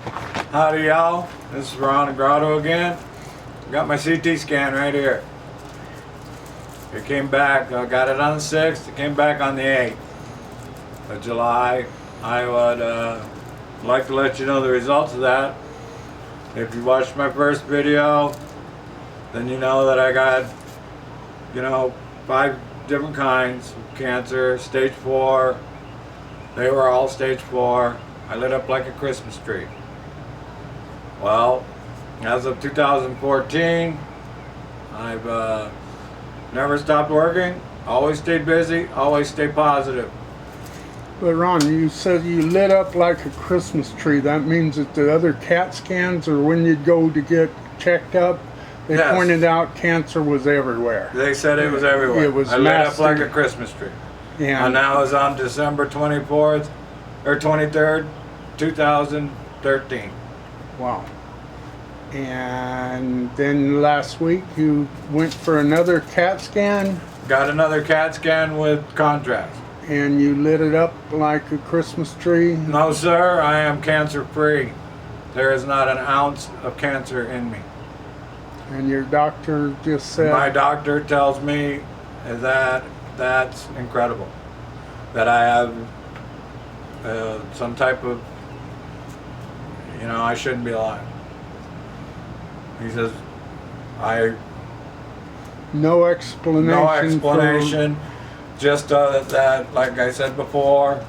Howdy y'all, this is Ron Grotto again. Got my CT scan right here. It came back, I got it on the 6th, it came back on the 8th of July. I would like to let you know the results of that. If you watched my first video, then you know that I got, 5 different kinds of cancer, stage 4. They were all stage 4. I lit up like a Christmas tree. Well, as of 2014, I've never stopped working, always stayed busy, always stay positive. But Ron, you said you lit up like a Christmas tree. That means that the other CAT scans, or when you'd go to get checked up, they Yes. pointed out cancer was everywhere. They said it was everywhere. It was I lit up massive. like a Christmas tree. And And that was on December 24th, or 23rd, 2013. wow. And then last week you went for another CAT scan Got another CAT scan with contrast. and you lit it up like a Christmas tree. No sir, I am cancer free. There is not an ounce of cancer in me. And your doctor just said, My doctor tells me that that's incredible. That I have some type of, I shouldn't be alive. He says, no explanation. no explanation, just that, like I said before,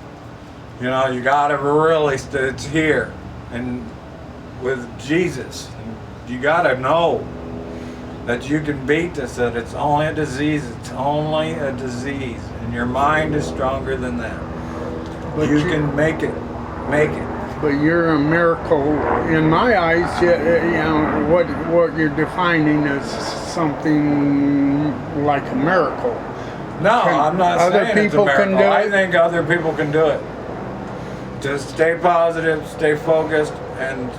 you gotta really, it's here. And with Jesus, you gotta know that you can beat this, that it's only a disease, and your mind is stronger than that. But you can make it. But you're a miracle in my eyes. What you're defining as something like a miracle. No, I'm not other saying it's a people can miracle. do I it? think other people can do it. Just stay positive, stay focused, and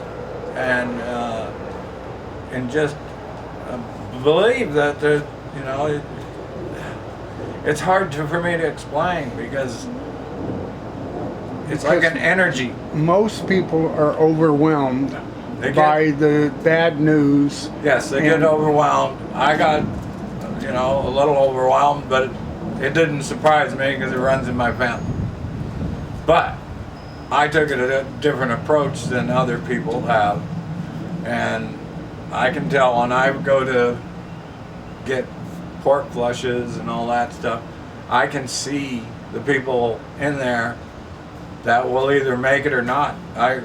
just believe that there's, it's hard for me to explain because it's like an energy. Most people are overwhelmed by the bad news. Yes, they get overwhelmed. I got, a little overwhelmed, but it didn't surprise me because it runs in my family. But I took it a different approach than other people have. And I can tell when I go to get pork flushes and all that stuff, I can see the people in there that will either make it or not. I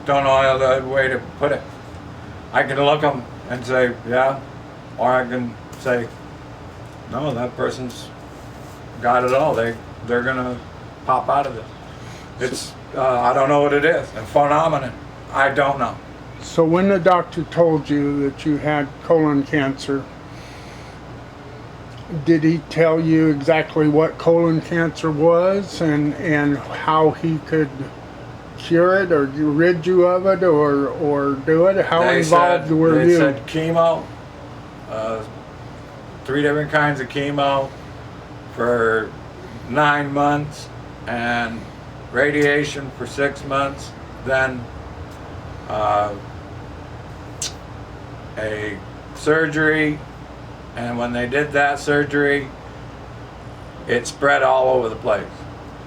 don't know other way to put it. I can look them and say, yeah, or I can say, no, that person's got it all. They're gonna pop out of it. It's, I don't know what it is, a phenomenon. I don't know. So when the doctor told you that you had colon cancer, did he tell you exactly what colon cancer was and how he could cure it or rid you of it or do it? How involved were you? They said chemo, 3 different kinds of chemo for 9 months and radiation for 6 months, then a surgery. And when they did that surgery, it spread all over the place.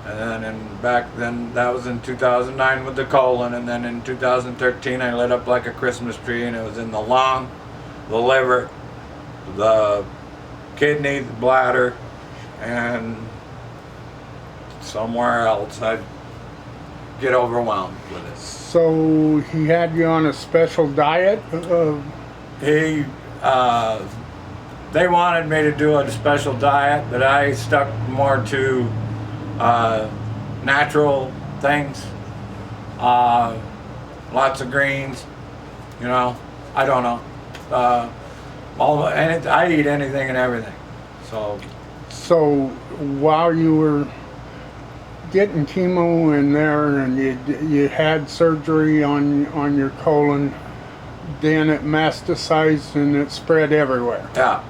And then back then, that was in 2009 with the colon, and then in 2013 I lit up like a Christmas tree, and it was in the lung, the liver, the kidney, the bladder, and somewhere else. I'd get overwhelmed with it. So he had you on a special diet? They wanted me to do a special diet, but I stuck more to natural things, lots of greens, I don't know. I eat anything and everything. So while you were getting chemo in there and you had surgery on your colon, then it metastasized and it spread everywhere. Yeah.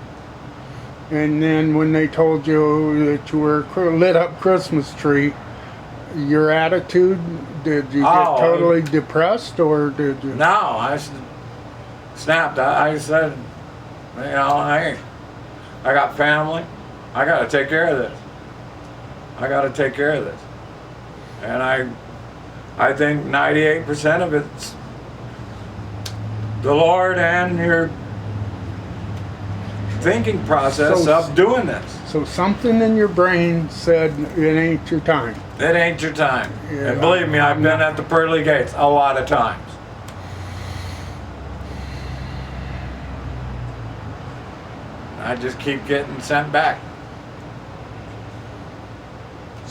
And then when they told you that you were a lit up Christmas tree, your attitude? Did you Oh, get totally depressed, or did you? No, snapped. I said, you know, hey, I got family. I got to take care of this. I got to take care of this. And I think 98% of it's the Lord and your thinking process So- of doing this. So something in your brain said it ain't your time. It ain't your time. Yeah, And believe me, I've been at the pearly gates a lot of times. I just keep getting sent back.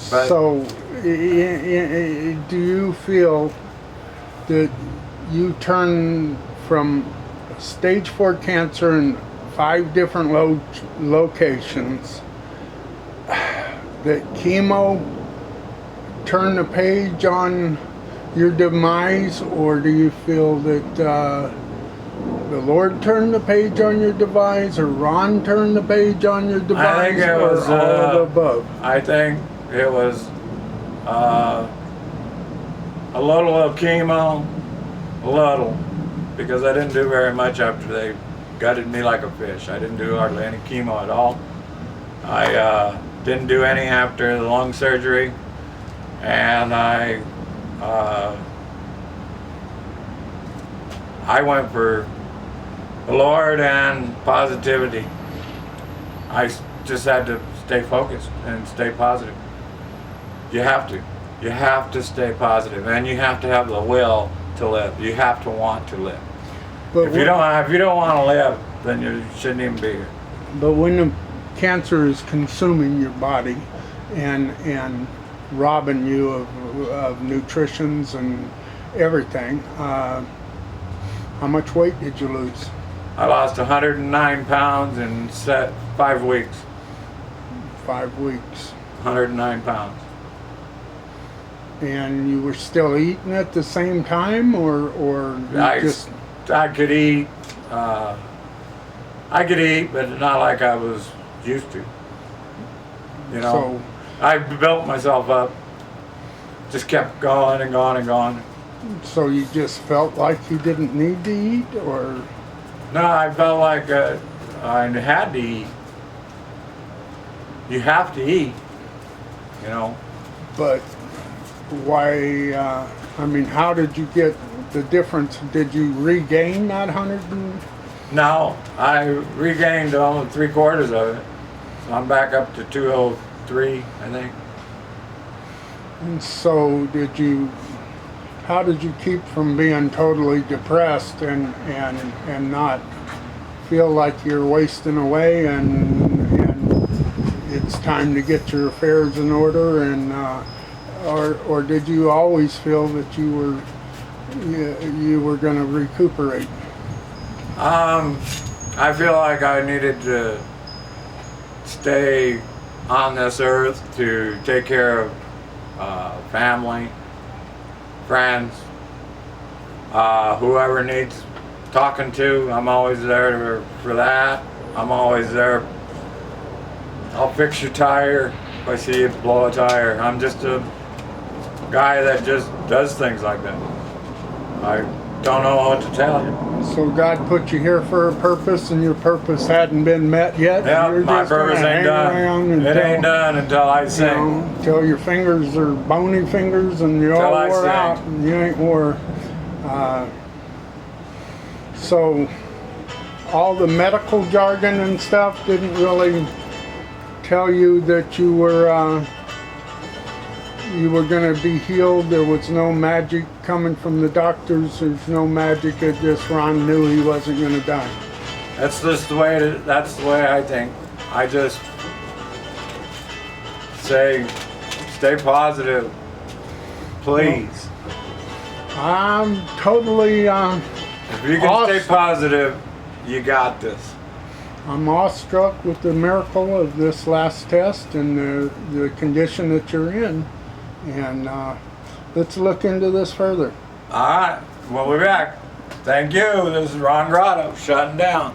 But- So, do you feel that you turned from stage 4 cancer in 5 different locations, that chemo turned the page on your demise, or do you feel that the Lord turned the page on your demise, or Ron turned the page on your demise, I think it or was all of the above? I think it was a little of chemo, a little, because I didn't do very much after they gutted me like a fish. I didn't do hardly any chemo at all. I didn't do any after the lung surgery, and I went for the Lord and positivity. I just had to stay focused and stay positive. You have to. You have to stay positive, and you have to have the will to live. You have to want to live. But If you don't want to live, then you shouldn't even be here. But when the cancer is consuming your body and robbing you of nutritions and everything, how much weight did you lose? I lost 109 pounds in 5 weeks. 5 weeks. 109 pounds. And you were still eating at the same time, or you I could eat. I could eat, but not like I was used to. You know, I built myself up. Just kept going and going and going. so you just felt like you didn't need to eat, or? No, I felt like I had to eat. You have to eat. You know. But why, I mean, how did you get the difference? Did you regain that 100 and? No, I regained almost 3/4 of it. So I'm back up to 203, I think. And so how did you keep from being totally depressed and not feel like you're wasting away and it's time to get your affairs in order, and or did you always feel that you were going to recuperate? I feel like I needed to stay on this earth to take care of family, friends, whoever needs talking to. I'm always there for that. I'm always there. I'll fix your tire if I see you blow a tire. I'm just a guy that just does things like that. I don't know what to tell you. So God put you here for a purpose, and your purpose hadn't been met yet? Yeah, You're my just gonna purpose ain't hang around done. It until, ain't done until I you sing. know, until your fingers are bony fingers and you're Till all I wore sing. out and you ain't wore. So all the medical jargon and stuff didn't really tell you that you were going to be healed. There was no magic coming from the doctors. There's no magic. It just Ron knew he wasn't going to die. That's just the way. That's the way I think. I just say, stay positive, please. I'm totally. If you can awesome. stay positive, you got this. I'm awestruck with the miracle of this last test and the condition that you're in. And let's look into this further. All right, we'll be back. Thank you. This is Ron Grotto shutting down.